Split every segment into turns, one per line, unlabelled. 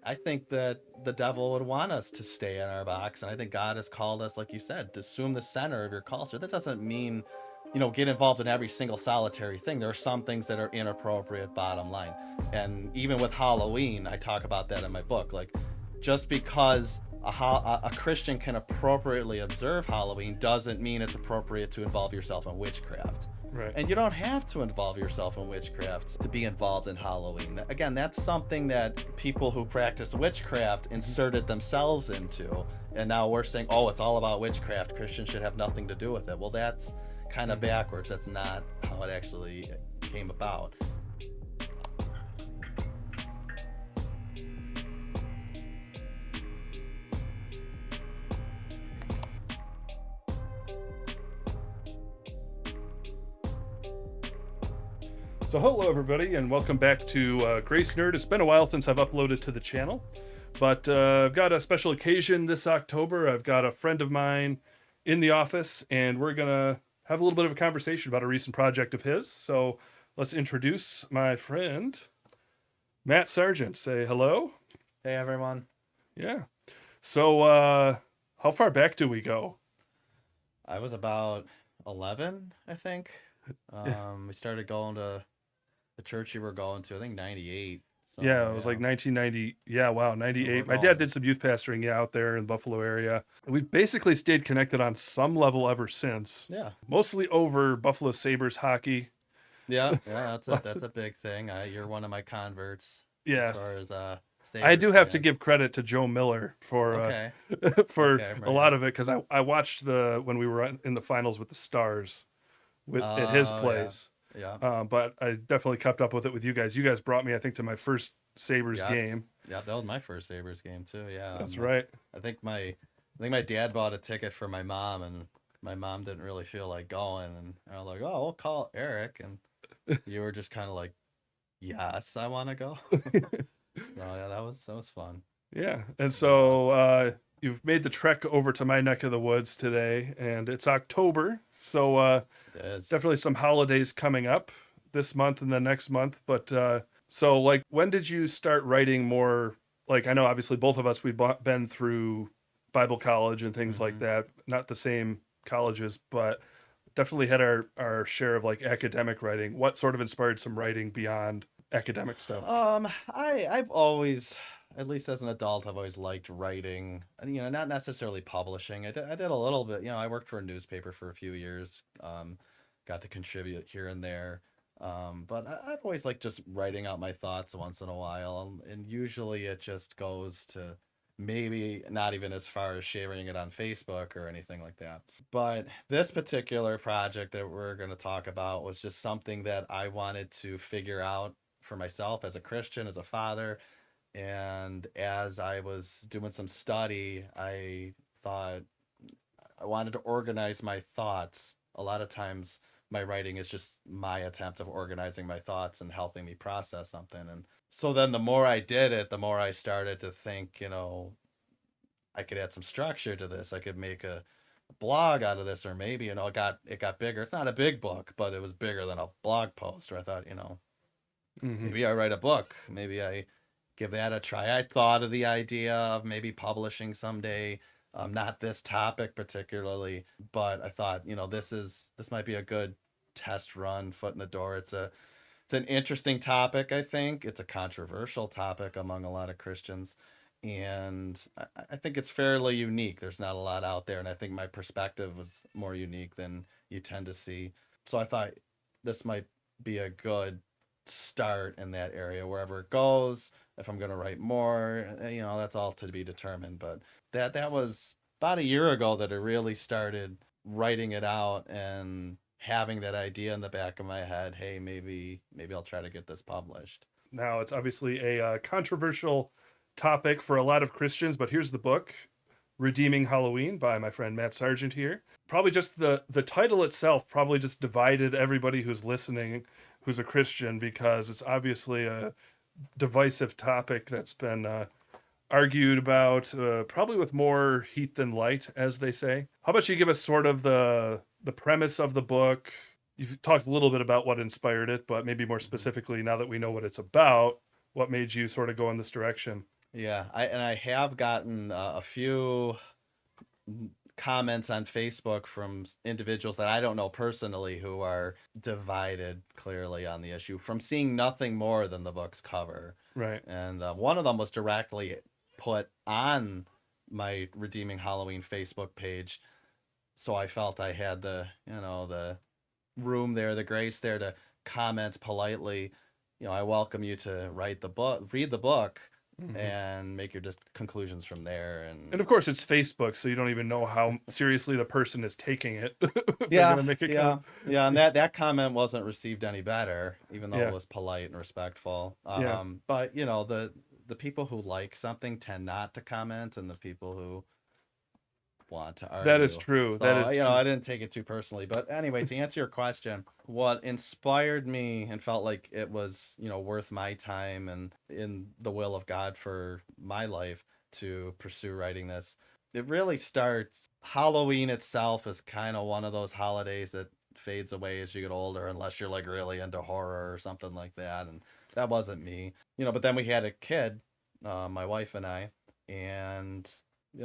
I think that the devil would want us to stay in our box. And I think God has called us, like you said, to assume the center of your culture. That doesn't mean, get involved in every single solitary thing. There are some things that are inappropriate, bottom line. And even with Halloween, I talk about that in my book. Like, just because a Christian can appropriately observe Halloween doesn't mean it's appropriate to involve yourself in witchcraft.
Right.
And you don't have to involve yourself in witchcraft to be involved in Halloween. Again, that's something that people who practice witchcraft inserted themselves into. And now we're saying, oh, it's all about witchcraft. Christians should have nothing to do with it. Well, that's kind of backwards. That's not how it actually came about.
So hello everybody and welcome back to Grace Nerd. It's been a while since I've uploaded to the channel, but I've got a special occasion this October. I've got a friend of mine in the office and we're gonna have a little bit of a conversation about a recent project of his. So let's introduce my friend, Matt Sargeant. Say hello.
Hey, everyone.
Yeah. So how far back do we go?
I was about 11, I think. We started going to the church you were going to, I think 98.
Yeah, it was like 1990. Yeah, wow, 98. My dad did some youth pastoring out there in the Buffalo area. We've basically stayed connected on some level ever since.
Yeah.
Mostly over Buffalo Sabres hockey.
Yeah, that's a big thing. You're one of my converts.
Yeah.
As far as
I do have to
fans.
give credit to Joe Miller for
Okay.
for
Okay,
a lot of it, because I watched when we were in the finals with the Stars at his place.
Yeah.
But I definitely kept up with it with you guys. You guys brought me, I think, to my first Sabres game.
Yeah, that was my first Sabres game too. Yeah.
That's right.
I think my dad bought a ticket for my mom, and my mom didn't really feel like going, and I was like, "Oh, we'll call Eric," and you were just kind of like, "Yes, I want to go." Yeah, that was fun.
Yeah. And so you've made the trek over to my neck of the woods today, and it's October. So
It is.
definitely some holidays coming up this month and the next month. But so, like, when did you start writing more? Like, I know obviously both of us, we've been through Bible college and things like that. Not the same colleges, but definitely had our share of like academic writing. What sort of inspired some writing beyond academic stuff?
I've always, at least as an adult, I've always liked writing. Not necessarily publishing. I did a little bit. I worked for a newspaper for a few years. Got to contribute here and there. But I've always liked just writing out my thoughts once in a while, and usually it just goes to maybe not even as far as sharing it on Facebook or anything like that. But this particular project that we're going to talk about was just something that I wanted to figure out for myself as a Christian, as a father. And as I was doing some study, I thought I wanted to organize my thoughts. A lot of times my writing is just my attempt of organizing my thoughts and helping me process something. And so then the more I did it, the more I started to think, I could add some structure to this. I could make a blog out of this, or maybe, it got bigger. It's not a big book, but it was bigger than a blog post, where I thought, maybe I write a book. Maybe I give that a try. I thought of the idea of maybe publishing someday. Not this topic particularly, but I thought, this might be a good test run, foot in the door. It's an interesting topic. I think it's a controversial topic among a lot of Christians, and I think it's fairly unique. There's not a lot out there, and I think my perspective was more unique than you tend to see. So I thought this might be a good start in that area. Wherever it goes, if I'm going to write more, that's all to be determined. But that was about a year ago that I really started writing it out and having that idea in the back of my head. Hey, maybe I'll try to get this published.
Now, it's obviously a controversial topic for a lot of Christians, but here's the book, Redeeming Halloween, by my friend Matt Sargeant here. Probably just the title itself probably just divided everybody who's listening who's a Christian, because it's obviously a divisive topic that's been argued about, probably with more heat than light, as they say. How about you give us sort of the premise of the book? You've talked a little bit about what inspired it, but maybe more specifically, now that we know what it's about, what made you sort of go in this direction?
Yeah, I have gotten a few comments on Facebook from individuals that I don't know personally who are divided clearly on the issue from seeing nothing more than the book's cover.
Right.
And one of them was directly put on my Redeeming Halloween Facebook page. So I felt I had the room there, the grace there to comment politely. I welcome you to write the book, read the book,
Hmm.
and make your conclusions from there.
And of course, it's Facebook, so you don't even know how seriously the person is taking it. If they're
Yeah,
gonna make a comment.
yeah, yeah, and that comment wasn't received any better, even though it
Yeah,
was polite and respectful.
yeah,
But the people who like something tend not to comment, and the people who want to
that is
argue.
true. That
So,
is true.
I didn't take it too personally. But anyway, to answer your question, what inspired me and felt like it was, worth my time and in the will of God for my life to pursue writing this, it really starts. Halloween itself is kind of one of those holidays that fades away as you get older, unless you're like really into horror or something like that. And that wasn't me, but then we had a kid, my wife and I, and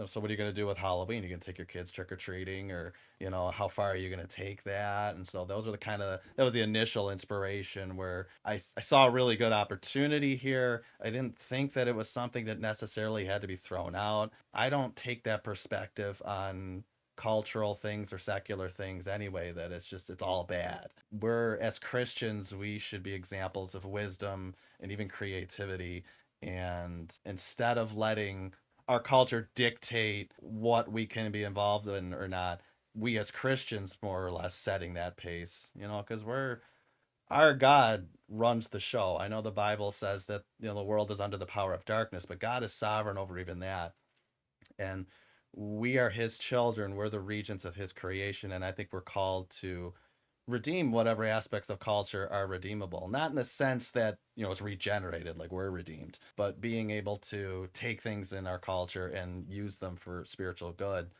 so what are you going to do with Halloween? You're going to take your kids trick or treating, or how far are you going to take that? And so those were that was the initial inspiration where I saw a really good opportunity here. I didn't think that it was something that necessarily had to be thrown out. I don't take that perspective on cultural things or secular things anyway, that it's all bad. We're, as Christians, we should be examples of wisdom and even creativity, and instead of letting our culture dictate what we can be involved in or not, we as Christians more or less setting that pace, because our God runs the show. I know the Bible says that the world is under the power of darkness, but God is sovereign over even that. And we are his children, we're the regents of his creation, and I think we're called to redeem whatever aspects of culture are redeemable, not in the sense that it's regenerated like we're redeemed, but being able to take things in our culture and use them for spiritual good.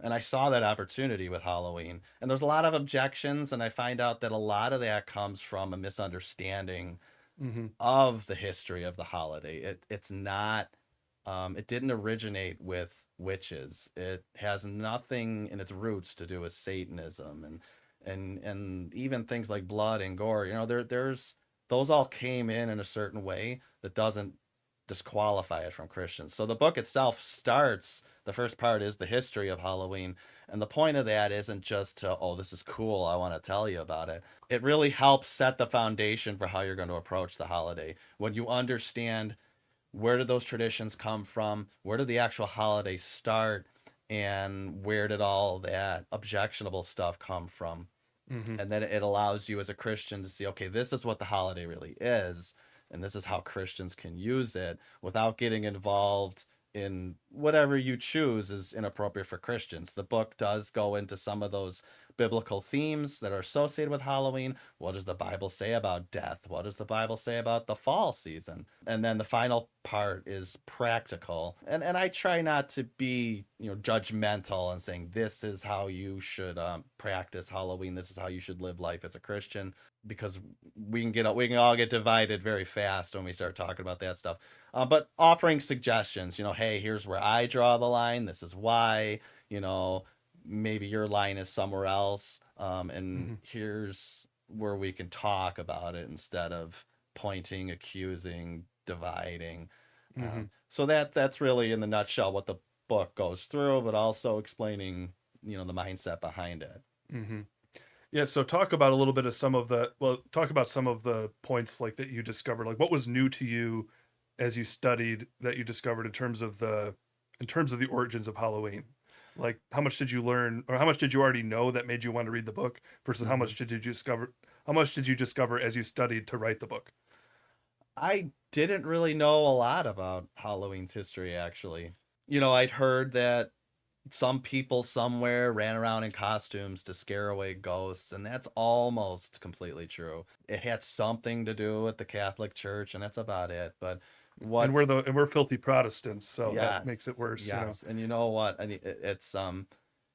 And I saw that opportunity with Halloween, and there's a lot of objections, and I find out that a lot of that comes from a misunderstanding
Hmm.
of the history of the holiday. It's not it didn't originate with witches. It has nothing in its roots to do with Satanism, and even things like blood and gore. There's those all came in a certain way that doesn't disqualify it from Christians. So the book itself starts, the first part is the history of Halloween, and the point of that isn't just to, oh, this is cool, I want to tell you about it. It really helps set the foundation for how you're going to approach the holiday. When you understand where did those traditions come from, where did the actual holiday start, and where did all that objectionable stuff come from,
Hmm.
and then it allows you as a Christian to see, okay, this is what the holiday really is, and this is how Christians can use it without getting involved in whatever you choose is inappropriate for Christians. The book does go into some of those biblical themes that are associated with Halloween. What does the Bible say about death? What does the Bible say about the fall season? And then the final part is practical. And I try not to be, judgmental and saying this is how you should practice Halloween. This is how you should live life as a Christian, because we can all get divided very fast when we start talking about that stuff. But offering suggestions, hey, here's where I draw the line. This is why, you know, maybe your line is somewhere else. And
Hmm.
here's where we can talk about it instead of pointing, accusing, dividing.
Hmm.
So that's really in the nutshell what the book goes through, but also explaining, the mindset behind it.
Hmm. Yeah, so talk about a little bit of some of the well, talk about some of the points like that you discovered. Like what was new to you as you studied that you discovered in terms of the origins of Halloween? Like how much did you learn or how much did you already know that made you want to read the book versus
Hmm.
how much did you discover as you studied to write the book?
I didn't really know a lot about Halloween's history, actually. I'd heard that some people somewhere ran around in costumes to scare away ghosts, and that's almost completely true. It had something to do with the Catholic Church, and that's about it. But what's
And we're filthy Protestants, so that makes
yes,
it worse, you know.
yes, and you know what? And it's and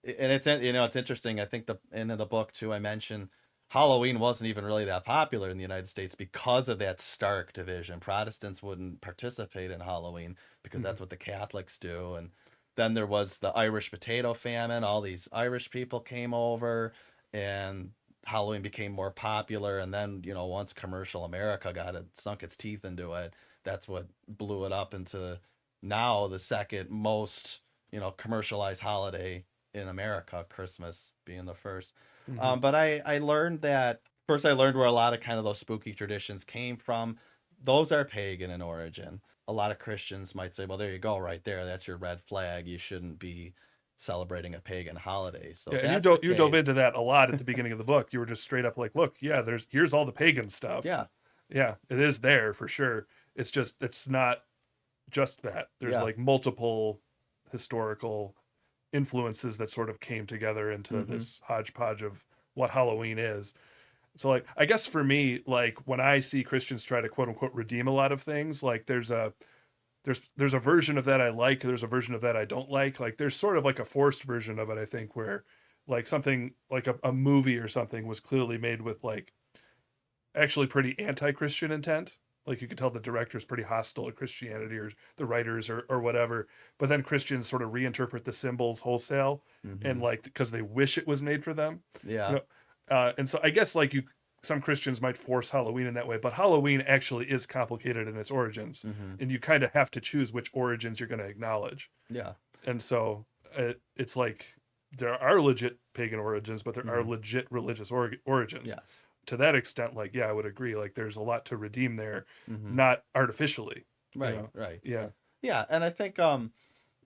it's interesting. I think the end of the book too. I mentioned Halloween wasn't even really that popular in the United States because of that stark division. Protestants wouldn't participate in Halloween because
Hmm.
that's what the Catholics do. And then there was the Irish potato famine. All these Irish people came over, and Halloween became more popular. And then, once commercial America got it, sunk its teeth into it, that's what blew it up into now the second most, commercialized holiday in America, Christmas being the first.
Hmm.
But I learned that first. I learned where a lot of kind of those spooky traditions came from. Those are pagan in origin. A lot of Christians might say, "Well, there you go, right there. That's your red flag. You shouldn't be celebrating a pagan holiday." So
Yeah,
if
and
that's the
you dove into
case,
that a lot at the beginning of the book. You were just straight up like, look, yeah, here's all the pagan stuff.
yeah,
Yeah, it is there for sure. It's not just that. There's
yeah,
like multiple historical influences that sort of came together into
mm-hmm,
this hodgepodge of what Halloween is. So like I guess for me, like when I see Christians try to quote unquote redeem a lot of things, like there's a version of that I like, there's a version of that I don't like. Like there's sort of like a forced version of it, I think, where like something like a movie or something was clearly made with like actually pretty anti-Christian intent. Like you could tell the director's pretty hostile to Christianity or the writers or whatever. But then Christians sort of reinterpret the symbols wholesale
mm-hmm,
and like because they wish it was made for them, you
yeah,
know. And so I guess like some Christians might force Halloween in that way, but Halloween actually is complicated in its origins,
mm-hmm,
and you kind of have to choose which origins you're going to acknowledge.
yeah,
And so it's like there are legit pagan origins, but there are
mm-hmm,
legit religious origins.
yes,
To that extent, like yeah, I would agree. Like there's a lot to redeem there,
mm-hmm,
not artificially. You
right,
know,
right,
yeah.
yeah, and I think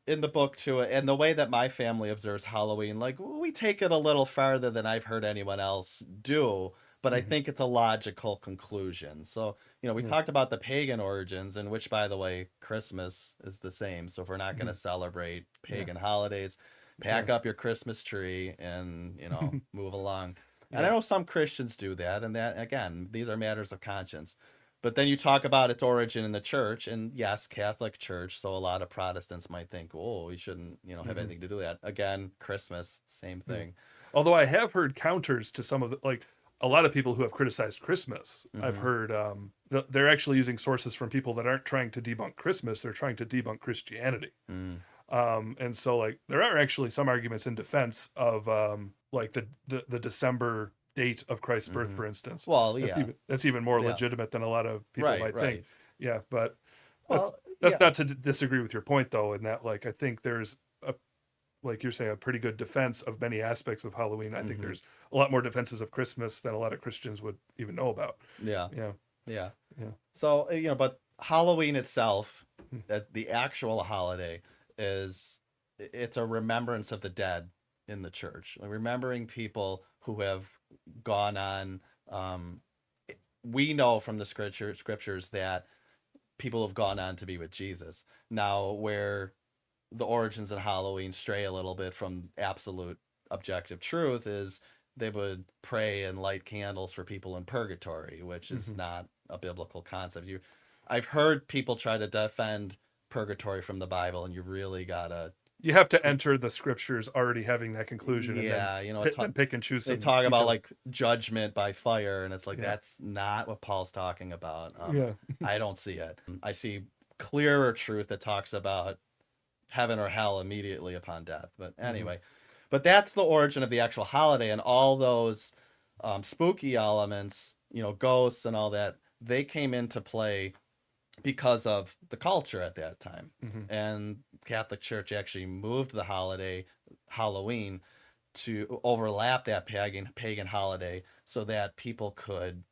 in the book too, and the way that my family observes Halloween, like we take it a little farther than I've heard anyone else do, but I
Hmm.
think it's a logical conclusion. So, we
Yeah.
talked about the pagan origins, in which, by the way, Christmas is the same. So if we're not going
Hmm.
to celebrate
Yeah.
pagan holidays,
Yeah.
pack up your Christmas tree and, move along. And I
Yeah.
know some Christians do that, and that, again, these are matters of conscience. But then you talk about its origin in the church, and yes, Catholic Church. So a lot of Protestants might think, "Oh, we shouldn't, have
Hmm.
anything to do with that." Again, Christmas, same
Yeah.
thing.
Although I have heard counters to some of the like a lot of people who have criticized Christmas. I've
Mm-hmm.
heard they're actually using sources from people that aren't trying to debunk Christmas; they're trying to debunk Christianity.
Mm.
And so like there are actually some arguments in defense of like the December date of Christ's birth,
Mm-hmm.
for instance.
Well, yeah,
That's even more
yeah,
legitimate than a lot of people
right,
might think.
right.
Yeah, but that's
Well,
that's
yeah.
not to disagree with your point though, in that like I think there's a like you're saying a pretty good defense of many aspects of Halloween. I think
Mm-hmm.
there's a lot more defenses of Christmas than a lot of Christians would even know about.
Yeah,
Yeah,
yeah.
yeah.
So, but Halloween itself,
Hmm.
as the actual holiday, is it's a remembrance of the dead in the church, like remembering people who have gone on. Um, we know from the scriptures that people have gone on to be with Jesus. Now, where the origins of Halloween stray a little bit from absolute objective truth is they would pray and light candles for people in purgatory, which is
Hmm.
not a biblical concept. I've heard people try to defend purgatory from the Bible, and you really gotta,
You have to enter the scriptures already having that conclusion, and then
yeah,
pick and choose
they
some
talk about
details.
like judgment by fire, and it's like
Yeah,
that's not what Paul's talking about.
yeah.
I don't see it. I see clearer truth that talks about heaven or hell immediately upon death. But
Hmm.
anyway, but that's the origin of the actual holiday, and all those spooky elements, ghosts and all that, they came into play because of the culture at that time.
Hmm.
And Catholic Church actually moved the holiday, Halloween, to overlap that pagan holiday so that people could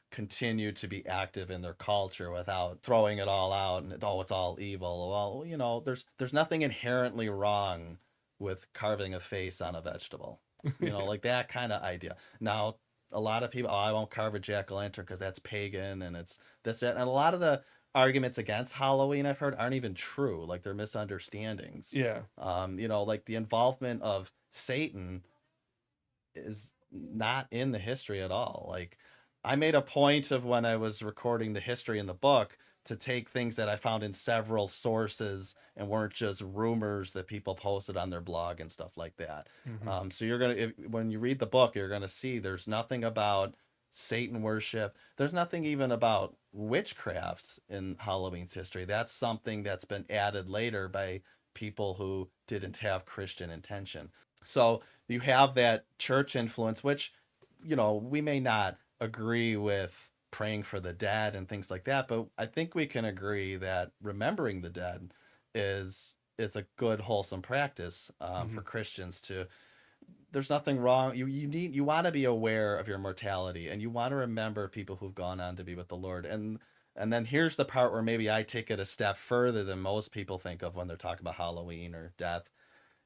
continue to be active in their culture without throwing it all out and, oh, it's all evil. Well, there's nothing inherently wrong with carving a face on a vegetable. Like that kind of idea. Now, a lot of people, oh, I won't carve a jack-o'-lantern because that's pagan and it's this, that. And a lot of the arguments against Halloween I've heard aren't even true. Like they're misunderstandings.
Yeah.
Like the involvement of Satan is not in the history at all. Like I made a point of when I was recording the history in the book to take things that I found in several sources and weren't just rumors that people posted on their blog and stuff like that.
Mm-hmm.
So you're gonna, when you read the book, you're gonna see there's nothing about Satan worship. There's nothing even about witchcraft in Halloween's history. That's something that's been added later by people who didn't have Christian intention. So you have that church influence, which, we may not agree with praying for the dead and things like that, but I think we can agree that remembering the dead is a good wholesome practice
Mm-hmm.
for Christians to. There's nothing wrong. You want to be aware of your mortality, and you want to remember people who've gone on to be with the Lord. And then here's the part where maybe I take it a step further than most people think of when they're talking about Halloween or death,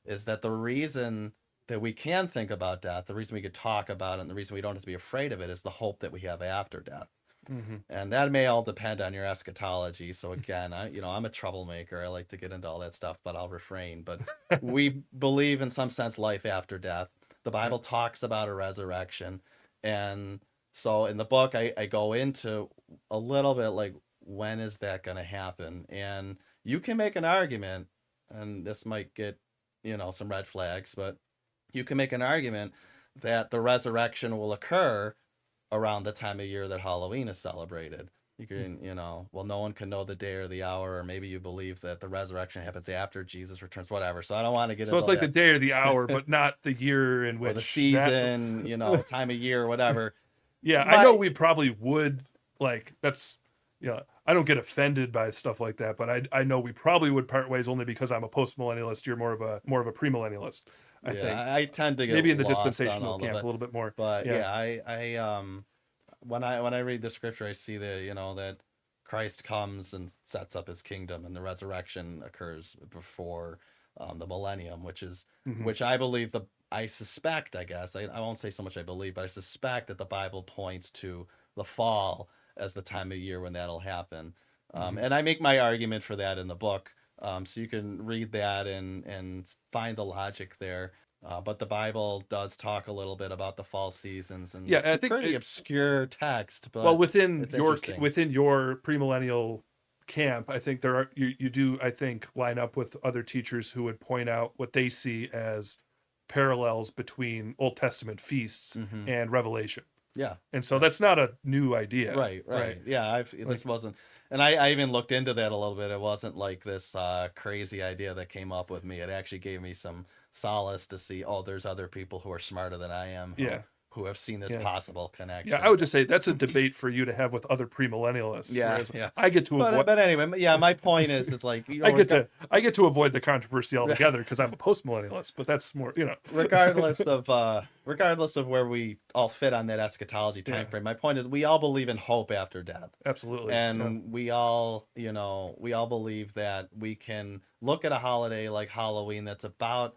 is that the reason that we can think about death, the reason we could talk about it, and the reason we don't have to be afraid of it is the hope that we have after death.
Mm-hmm.
And that may all depend on your eschatology. So again, I'm a troublemaker. I like to get into all that stuff, but I'll refrain. But we believe in some sense life after death. The Bible talks about a resurrection. And so in the book, I go into a little bit like, when is that going to happen? And you can make an argument, and this might get, some red flags, but you can make an argument that the resurrection will occur around the time of year that Halloween is celebrated. You can, well, no one can know the day or the hour, or maybe you believe that the resurrection happens after Jesus returns, whatever. So I don't want to get
So
into
it's like the
that.
day or the hour, but not the year in
Or the
which that.
season, time of year, whatever.
Yeah, I know
My,
we probably would like that's. Yeah, I don't get offended by stuff like that, but I know we probably would part ways only because I'm a post millennialist. You're more of a premillennialist, I think.
yeah, I tend to get
Maybe in the
lost on
dispensational
all of
camp
it,
a little bit more.
but
Yeah.
yeah, when I read the scripture, I see that that Christ comes and sets up his kingdom, and the resurrection occurs before the millennium,
Mm-hmm.
which I believe I suspect, I guess I won't say so much I believe, but I suspect that the Bible points to the fall as the time of year when that'll happen,
Mm-hmm.
and I make my argument for that in the book, so you can read that and find the logic there. But the Bible does talk a little bit about the fall seasons, and
Yeah,
it's
I
a
think
pretty obscure text,
well
but it's interesting.
within your premillennial camp, I think there are you do I think line up with other teachers who would point out what they see as parallels between Old Testament feasts
Hmm.
and Revelation.
Yeah,
And so
yeah,
that's not a new idea,
right,
right?
right. Yeah,
Like,
this wasn't, and I even looked into that a little bit. It wasn't like this crazy idea that came up with me. It actually gave me some solace to see, oh, there's other people who are smarter than I am
yeah,
who have seen this
yeah.
possible
Yeah, I
connection.
would just say that's a debate for you to have with other premillennialists.
Yeah,
Whereas
yeah.
I get to avoid,
But anyway, yeah, my point is like,
I get to avoid the controversy altogether because I'm a postmillennialist. But that's more,
regardless of where we all fit on that eschatology
yeah,
time frame, my point is we all believe in hope after death,
absolutely, yeah,
and we all believe that we can look at a holiday like Halloween that's about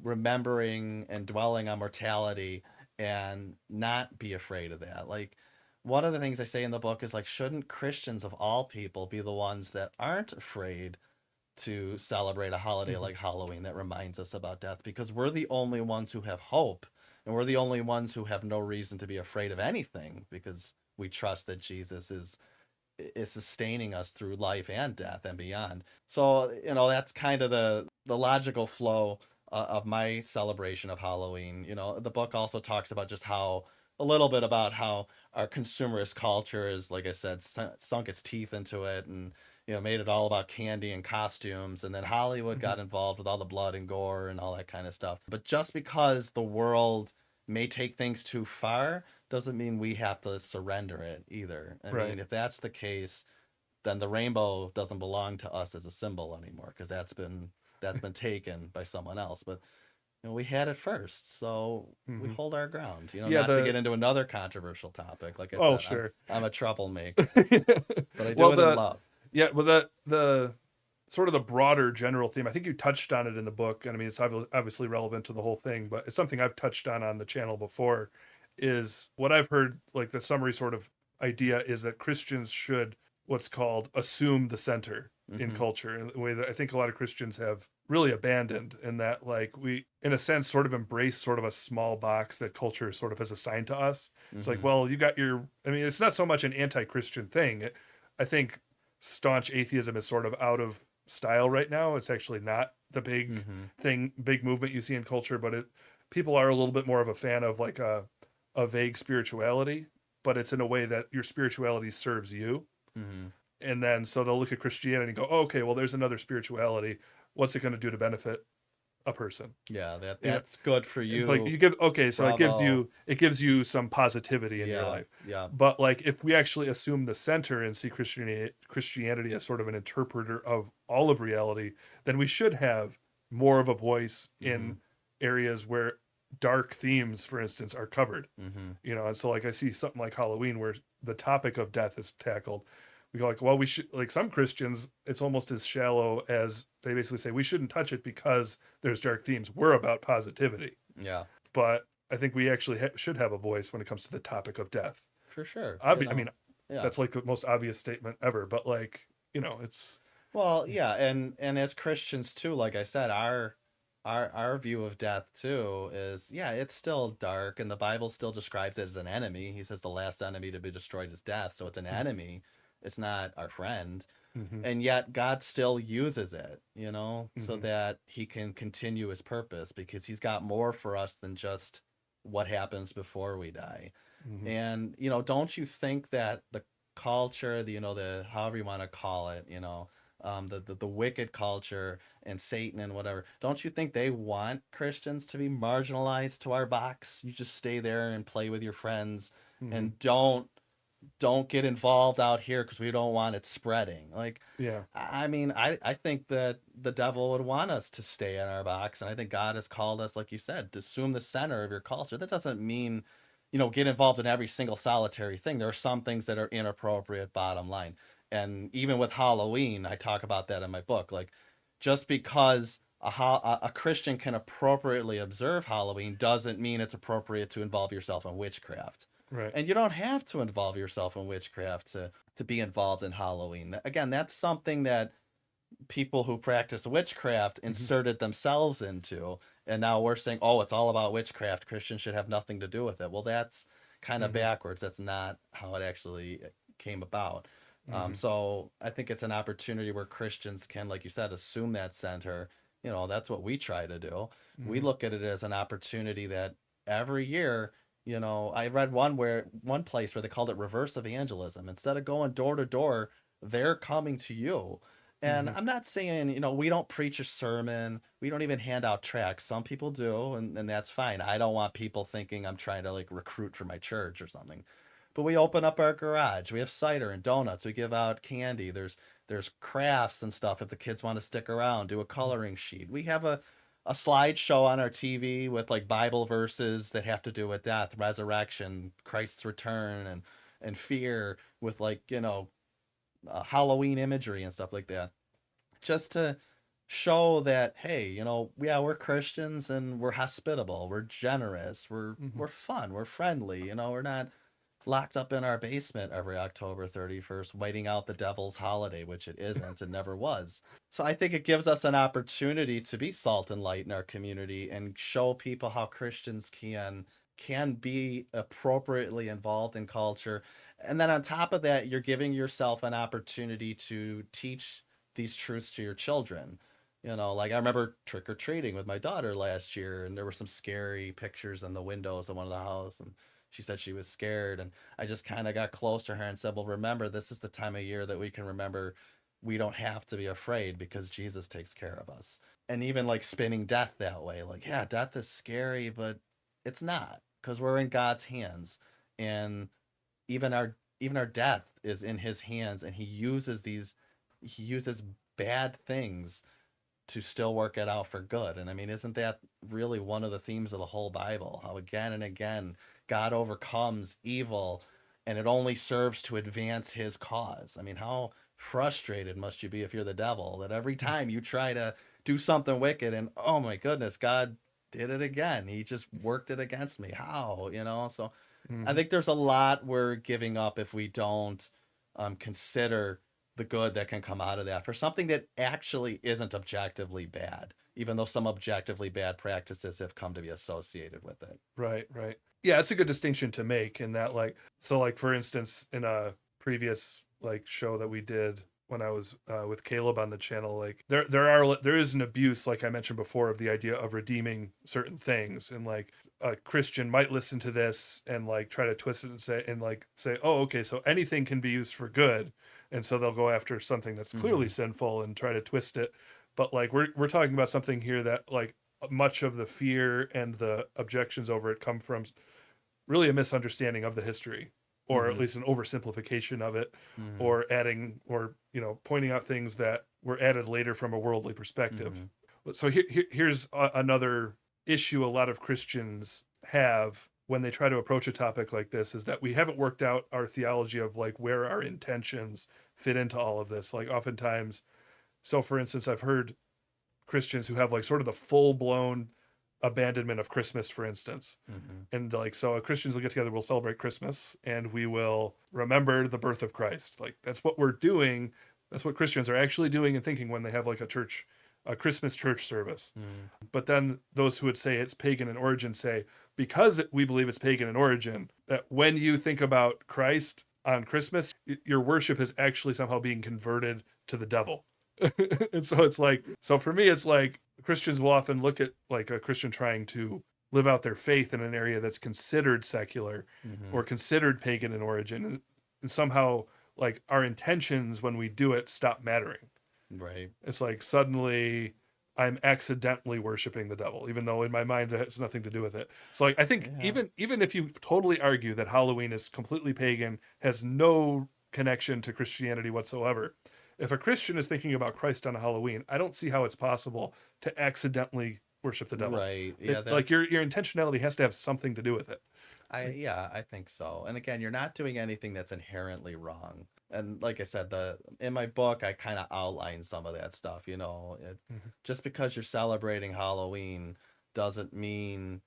remembering and dwelling on mortality and not be afraid of that. Like, one of the things I say in the book is like, shouldn't Christians of all people be the ones that aren't afraid to celebrate a holiday
hmm
like Halloween that reminds us about death, because we're the only ones who have hope, and we're the only ones who have no reason to be afraid of anything, because we trust that Jesus is sustaining us through life and death and beyond. So, that's kind of the logical flow of my celebration of Halloween. The book also talks about just how a little bit about how our consumerist culture is, like I said, sunk its teeth into it, and made it all about candy and costumes, and then Hollywood
hmm
got involved with all the blood and gore and all that kind of stuff. But just because the world may take things too far doesn't mean we have to surrender it either. I
right.
mean, if that's the case, then the rainbow doesn't belong to us as a symbol anymore, because that's been taken by someone else. But we had it first, so we
hmm
hold our ground.
Yeah,
Not to
the
get into another controversial topic. Like I
oh
said,
sure.
I'm a troublemaker, but I do
Well,
it in love.
the sort of the broader general theme. I think you touched on it in the book, and I mean it's obviously relevant to the whole thing, but it's something I've touched on the channel before. Is what I've heard, like the summary sort of idea is that Christians should what's called assume the center in
Hmm.
culture in a way that I think a lot of Christians have really abandoned, in that like we in a sense sort of embrace sort of a small box that culture sort of has assigned to us. It's like,
Hmm.
well, you got your, I mean, it's not so much an anti-Christian thing. I think staunch atheism is sort of out of style right now. It's actually not the
Mm-hmm.
big movement you see in culture, but people are a little bit more of a fan of like a vague spirituality, but it's in a way that your spirituality serves you.
Mm-hmm.
And then so they'll look at Christianity and go, oh, okay, well, there's another spirituality. What's it going to do to benefit a person?
Yeah,
You know,
that's good for
it's like
you.
you give okay, so
Bravo.
it gives you some positivity in your
Yeah,
life.
yeah.
But like if we actually assume the center and see Christianity as sort of an interpreter of all of reality, then we should have more of a voice
Mm-hmm.
in areas where dark themes, for instance, are covered.
Mm-hmm.
You know, and so like I see something like Halloween where the topic of death is tackled. We go like, well, we should like some Christians, it's almost as shallow as they basically say we shouldn't touch it because there's dark themes. We're about positivity,
Yeah,
but I think we actually should have a voice when it comes to the topic of death.
for sure.
I mean,
Yeah.
that's like the most obvious statement ever, but like, you know, it's
Well, yeah, and as Christians too, like I said, our view of death too is, yeah, it's still dark, and the Bible still describes it as an enemy. He says the last enemy to be destroyed is death, so it's an enemy. It's not our friend.
mm-hmm,
And yet God still uses it, so
mm-hmm,
that he can continue his purpose, because he's got more for us than just what happens before we die.
mm-hmm,
And don't you think that the culture, the however you want to call it, the wicked culture and Satan and whatever, don't you think they want Christians to be marginalized to our box? You just stay there and play with your friends,
mm-hmm.
and don't get involved out here because we don't want it spreading. Like,
Yeah.
I mean, I think that the devil would want us to stay in our box. And I think God has called us, like you said, to assume the center of your culture. That doesn't mean, get involved in every single solitary thing. There are some things that are inappropriate, bottom line. And even with Halloween, I talk about that in my book. Like, just because a Christian can appropriately observe Halloween doesn't mean it's appropriate to involve yourself in witchcraft.
Right.
And you don't have to involve yourself in witchcraft to be involved in Halloween. Again, that's something that people who practice witchcraft
Mm-hmm,
inserted themselves into. And now we're saying, oh, it's all about witchcraft. Christians should have nothing to do with it. Well, that's kind of
mm-hmm,
backwards. That's not how it actually came about.
mm-hmm,
So I think it's an opportunity where Christians can, like you said, assume that center. That's what we try to do. We
mm-hmm,
look at it as an opportunity that every year, I read one place where they called it reverse evangelism. Instead of going door to door, they're coming to you. And
mm-hmm,
I'm not saying, we don't preach a sermon. We don't even hand out tracts. Some people do, and that's fine. I don't want people thinking I'm trying to like recruit for my church or something. But we open up our garage. We have cider and donuts. We give out candy. There's crafts and stuff if the kids want to stick around, do a coloring sheet. We have a slideshow on our TV with like Bible verses that have to do with death, resurrection, Christ's return, and fear, with like, Halloween imagery and stuff like that, just to show that, hey, yeah, we're Christians and we're hospitable, we're generous, we're
mm-hmm.
we're fun, we're friendly. We're not locked up in our basement every October 31st waiting out the devil's holiday, which it isn't and never was. So I think it gives us an opportunity to be salt and light in our community and show people how Christians can be appropriately involved in culture. And then on top of that, you're giving yourself an opportunity to teach these truths to your children. Like I remember trick or treating with my daughter last year, and there were some scary pictures in the windows of one of the houses, and she said she was scared. And I just kind of got close to her and said, well, remember, this is the time of year that we can remember we don't have to be afraid because Jesus takes care of us. And even like spinning death that way, like, yeah, death is scary, but it's not, because we're in God's hands. And even our death is in his hands, and he uses bad things to still work it out for good. And I mean, isn't that really one of the themes of the whole Bible? How again and again God overcomes evil, and it only serves to advance his cause. I mean, how frustrated must you be if you're the devil, that every time you try to do something wicked, and oh my goodness, God did it again. He just worked it against me. How? So I
Mm-hmm.
think there's a lot we're giving up if we don't consider the good that can come out of that for something that actually isn't objectively bad, even though some objectively bad practices have come to be associated with it.
Right, right. Yeah, it's a good distinction to make in that like so like for instance in a previous like show that we did when I was with Caleb on the channel. Like there is an abuse, like I mentioned before, of the idea of redeeming certain things, and like a Christian might listen to this and like try to twist it and say, oh, okay, so anything can be used for good, and so they'll go after something that's clearly
Mm-hmm.
sinful and try to twist it. But like we're talking about something here that like much of the fear and the objections over it come from really a misunderstanding of the history, or at
Mm-hmm.
least an oversimplification of it,
Mm-hmm.
or adding, or pointing out things that were added later from a worldly perspective.
Mm-hmm.
So here's another issue a lot of Christians have when they try to approach a topic like this, is that we haven't worked out our theology of like where our intentions fit into all of this. Like oftentimes, so for instance, I've heard Christians who have like sort of the full blown abandonment of Christmas, for instance.
Mm-hmm.
And like, so Christians will get together, we'll celebrate Christmas and we will remember the birth of Christ. Like, that's what we're doing. That's what Christians are actually doing and thinking when they have like a Christmas church service.
Mm-hmm.
But then those who would say it's pagan in origin say, because we believe it's pagan in origin, that when you think about Christ on Christmas, your worship is actually somehow being converted to the devil. And so it's like, so for me, it's like Christians will often look at like a Christian trying to live out their faith in an area that's considered secular
Mm-hmm.
or considered pagan in origin. And somehow, like, our intentions when we do it stop mattering.
Right.
It's like suddenly I'm accidentally worshiping the devil, even though in my mind it has nothing to do with it. So like I think
Yeah.
even if you totally argue that Halloween is completely pagan, has no connection to Christianity whatsoever, if a Christian is thinking about Christ on Halloween, I don't see how it's possible to accidentally worship the devil.
Right. Yeah.
It
That
like your intentionality has to have something to do with it. Like,
I think so. And again, you're not doing anything that's inherently wrong. And like I said, the in my book, I kind of outline some of that stuff.
mhm,
Just because you're celebrating Halloween doesn't mean,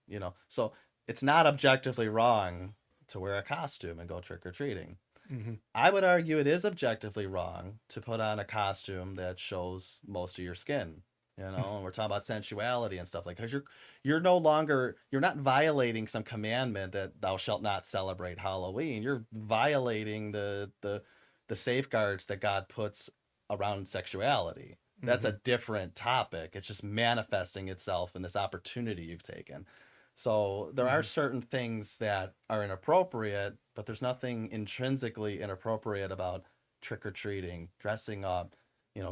so it's not objectively wrong to wear a costume and go trick or treating.
mhm,
I would argue it is objectively wrong to put on a costume that shows most of your skin. And we're talking about sensuality and stuff like, because you're no longer, you're not violating some commandment that thou shalt not celebrate Halloween. You're violating the safeguards that God puts around sexuality. That's a
mhm,
different topic. It's just manifesting itself in this opportunity you've taken. So there are
mhm,
certain things that are inappropriate, but there's nothing intrinsically inappropriate about trick or treating, dressing up,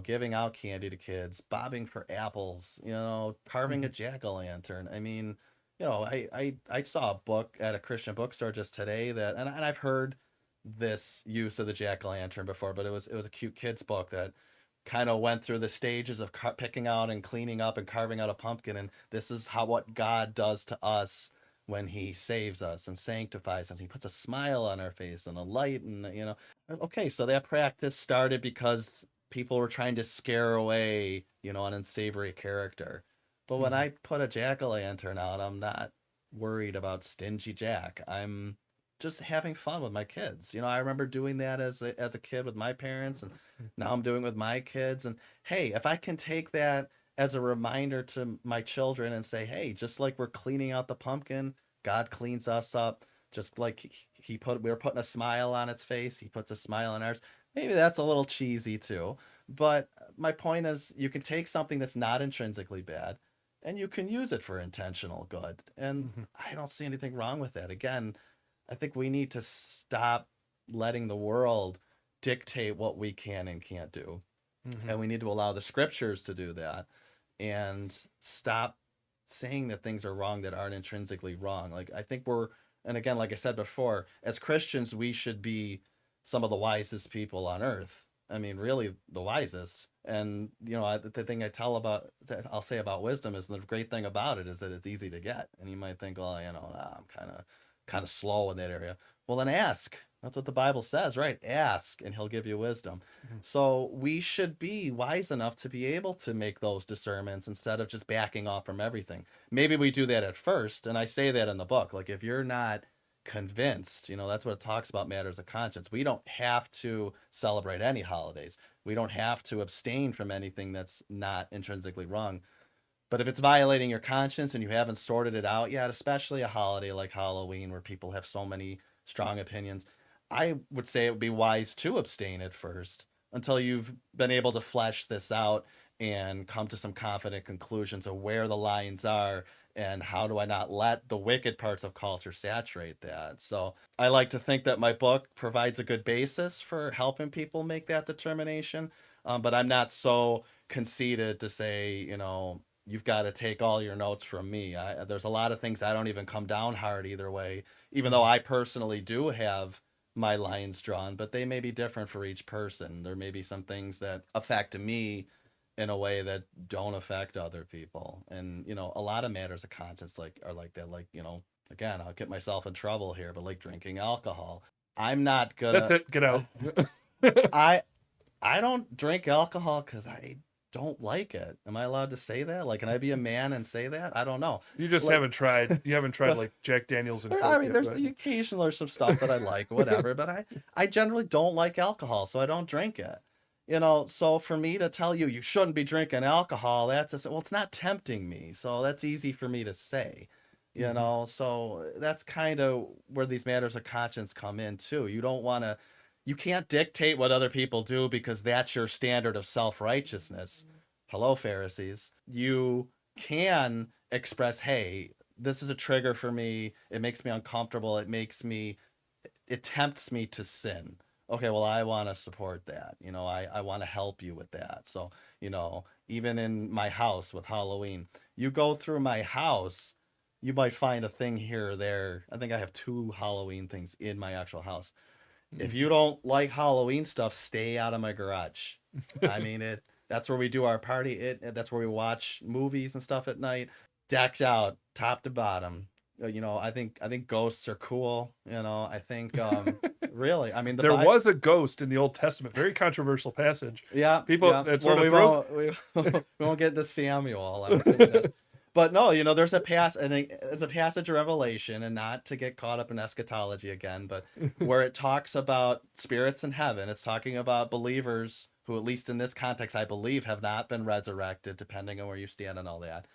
giving out candy to kids, bobbing for apples, carving a
mhm,
jack o' lantern. I mean, I saw a book at a Christian bookstore just today and I've heard this use of the jack o' lantern before, but it was a cute kids book that kind of went through the stages of picking out and cleaning up and carving out a pumpkin, and this is how what God does to us when he saves us and sanctifies us. He puts a smile on our face and a light, and okay, so that practice started because people were trying to scare away an unsavory character. But when
mhm,
I put a jack-o'-lantern out, I'm not worried about stingy Jack. I'm just having fun with my kids. I remember doing that as a kid with my parents, and now I'm doing with my kids. And hey, if I can take that as a reminder to my children and say, hey, just like we're cleaning out the pumpkin, God cleans us up. Just like we were putting a smile on its face, he puts a smile on ours. Maybe that's a little cheesy too. But my point is, you can take something that's not intrinsically bad and you can use it for intentional good. And
mhm,
I don't see anything wrong with that. Again, I think we need to stop letting the world dictate what we can and can't do.
mhm,
And we need to allow the scriptures to do that and stop saying that things are wrong that aren't intrinsically wrong. Like, I think and again, like I said before, as Christians, we should be some of the wisest people on earth. I mean, really the wisest. And, the thing I'll say about wisdom is the great thing about it is that it's easy to get. And you might think, well, I'm kind of slow in that area. Well, then ask. That's what the Bible says, right? Ask, and he'll give you wisdom.
mhm,
So we should be wise enough to be able to make those discernments instead of just backing off from everything. Maybe we do that at first, and I say that in the book. Like, if you're not convinced, that's what it talks about, matters of conscience. We don't have to celebrate any holidays. We don't have to abstain from anything that's not intrinsically wrong. But if it's violating your conscience and you haven't sorted it out yet, especially a holiday like Halloween where people have so many strong opinions, I would say it would be wise to abstain at first until you've been able to flesh this out and come to some confident conclusions of where the lines are and how do I not let the wicked parts of culture saturate that. So I like to think that my book provides a good basis for helping people make that determination. But I'm not so conceited to say, you've got to take all your notes from me. There's a lot of things I don't even come down hard either way, even though I personally do have my lines drawn, but they may be different for each person. There may be some things that affect me in a way that don't affect other people. And, a lot of matters of conscience are like that. Like, again, I'll get myself in trouble here, but like drinking alcohol. I'm not
That's
gonna
it. Get out.
I I don't drink alcohol because I don't like it. Am I allowed to say that? Like, can I be a man and say that? I don't know.
You just
Like,
haven't tried. You haven't tried like Jack Daniels and
I
Coke
mean,
yet,
there's
right?
the occasional or some stuff that I like, whatever, but I generally don't like alcohol, so I don't drink it. So for me to tell you shouldn't be drinking alcohol, well, it's not tempting me, so that's easy for me to say. So that's kind of where these matters of conscience come in too. You can't dictate what other people do because that's your standard of self-righteousness. Hello, Pharisees. You can express, hey, this is a trigger for me. It makes me uncomfortable. It tempts me to sin. Okay, well, I want to support that. I want to help you with that. So, even in my house with Halloween, you go through my house, you might find a thing here or there. I think I have 2 Halloween things in my actual house. If you don't like Halloween stuff, stay out of my garage. I mean, that's where we do our party. That's where we watch movies and stuff at night, decked out top to bottom. I think ghosts are cool. I think really, I mean the
There
Bible.
was a ghost in the Old Testament. Very controversial passage.
Yeah,
People,
yeah.
it
Well,
sort of throws.
we won't get into Samuel. I don't think that. But no, there's it's a passage of Revelation, and not to get caught up in eschatology again, but where it talks about spirits in heaven. It's talking about believers who, at least in this context, I believe, have not been resurrected, depending on where you stand and all that.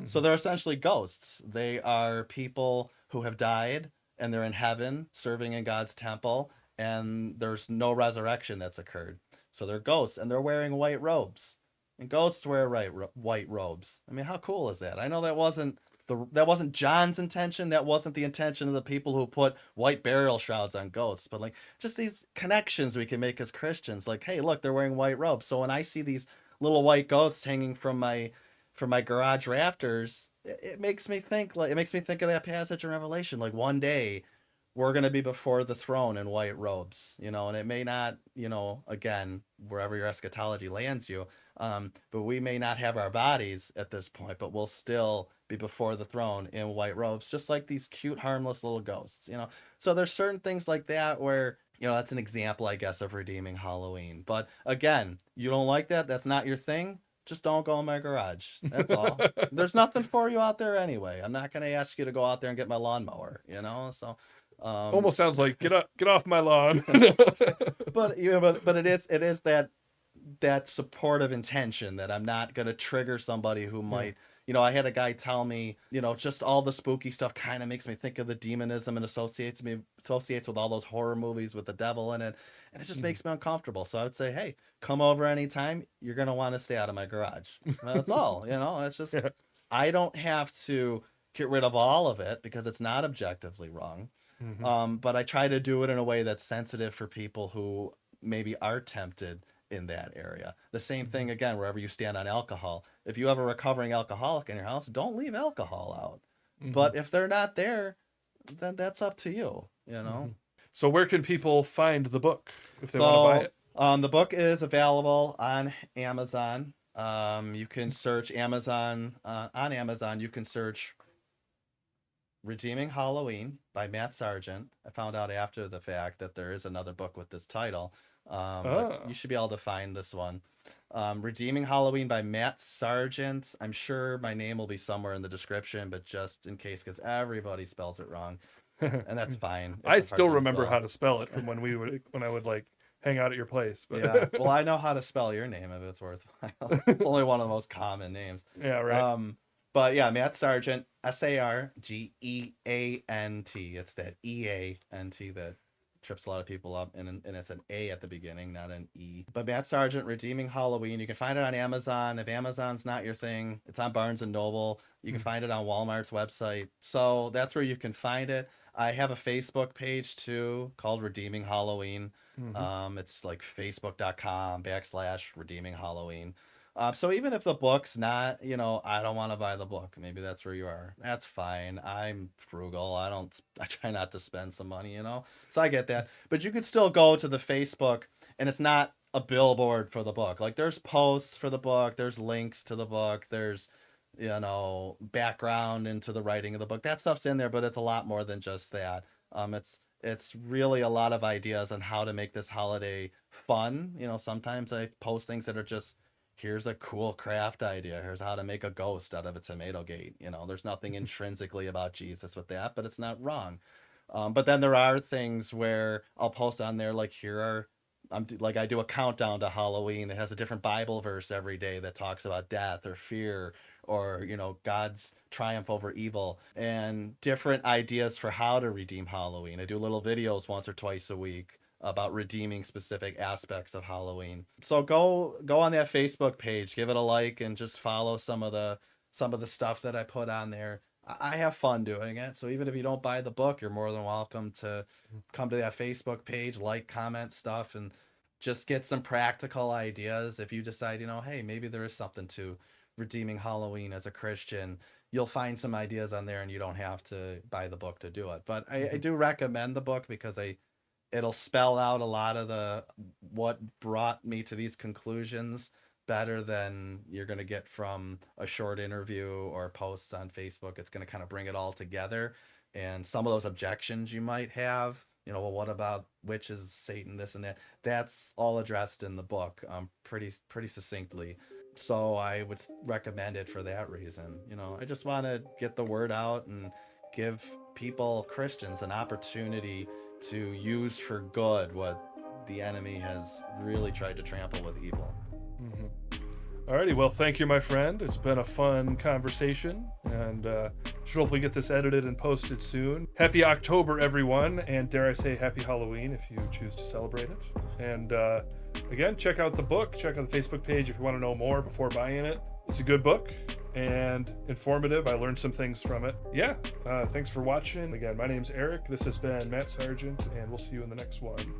So they're essentially ghosts. They are people who have died and they're in heaven serving in God's temple, and there's no resurrection that's occurred. So they're ghosts and they're wearing white robes. And ghosts wear white robes. I mean, how cool is that? I know that wasn't John's intention. That wasn't the intention of the people who put white burial shrouds on ghosts. But like, just these connections we can make as Christians. Like, hey, look, they're wearing white robes. So when I see these little white ghosts hanging from my garage rafters, it makes me think of that passage in Revelation. Like, one day we're going to be before the throne in white robes, and it may not, again, wherever your eschatology lands you, but we may not have our bodies at this point, but we'll still be before the throne in white robes, just like these cute, harmless little ghosts, So there's certain things like that where, that's an example, I guess, of redeeming Halloween. But again, you don't like that, that's not your thing, just don't go in my garage. That's all. There's nothing for you out there anyway. I'm not going to ask you to go out there and get my lawnmower, So
Almost sounds like get off my lawn.
but it is that supportive intention that I'm not going to trigger somebody who might, I had a guy tell me, just all the spooky stuff kind of makes me think of the demonism and associates with all those horror movies with the devil in it. And it just makes me uncomfortable. So I would say, hey, come over anytime. You're going to want to stay out of my garage. That's all, it's just, I don't have to get rid of all of it because it's not objectively wrong. But I try to do it in a way that's sensitive for people who maybe are tempted in that area. The same thing, again, wherever you stand on alcohol. If you have a recovering alcoholic in your house, don't leave alcohol out. But if they're not there, then that's up to you,
So where can people find the book if they want to buy it?
The book is available on Amazon. You can search Amazon. On Amazon, you can search Redeeming Halloween by Matt Sargeant. I found out after the fact that there is another book with this title, but you should be able to find this one. Redeeming Halloween by Matt Sargeant. I'm sure my name will be somewhere in the description, but just in case, because everybody spells it wrong, and that's fine.
I still remember how to spell it from when I would like hang out at your place. But
yeah, well, I know how to spell your name if it's worthwhile. It's only one of the most common names.
Yeah, right.
But yeah, Matt Sargeant, Sargeant. It's that EANT, that trips a lot of people up, and it's an A at the beginning, not an E. But Matt Sargent, Redeeming Halloween. You can find it on Amazon. If Amazon's not your thing, it's on Barnes and Noble. You can find it on Walmart's website. So that's where you can find it. I have a Facebook page too called Redeeming Halloween. It's like facebook.com/Redeeming Halloween. So even if the book's not, I don't want to buy the book. Maybe that's where you are. That's fine. I'm frugal. I try not to spend some money. So I get that. But you can still go to the Facebook, and it's not a billboard for the book. Like, there's posts for the book. There's links to the book. There's, background into the writing of the book. That stuff's in there, but it's a lot more than just that. It's really a lot of ideas on how to make this holiday fun. Sometimes I post things that are just, here's a cool craft idea. Here's how to make a ghost out of a tomato gate. There's nothing intrinsically about Jesus with that, but it's not wrong. But then there are things where I'll post on there, like, I do a countdown to Halloween that has a different Bible verse every day that talks about death or fear or, God's triumph over evil, and different ideas for how to redeem Halloween. I do little videos once or twice a week about redeeming specific aspects of Halloween. So go on that Facebook page, give it a like, and just follow some of the stuff that I put on there. I have fun doing it. So even if you don't buy the book, you're more than welcome to come to that Facebook page, like, comment stuff, and just get some practical ideas. If you decide, hey, maybe there is something to redeeming Halloween as a Christian, you'll find some ideas on there, and you don't have to buy the book to do it. But I do recommend the book because it'll spell out a lot of what brought me to these conclusions better than you're going to get from a short interview or posts on Facebook. It's going to kind of bring it all together. And some of those objections you might have, well, what about witches, Satan, this and that? That's all addressed in the book pretty succinctly. So I would recommend it for that reason. I just want to get the word out and give people, Christians, an opportunity to use for good what the enemy has really tried to trample with evil.
Alrighty, well, thank you, my friend. It's been a fun conversation, and should hopefully get this edited and posted soon. Happy October, everyone, and dare I say happy Halloween if you choose to celebrate it. And again, check out the book, check out the Facebook page if you want to know more before buying it. It's a good book and informative. I learned some things from it. Yeah, thanks for watching. Again, my name's Eric. This has been Matt Sargent, and we'll see you in the next one.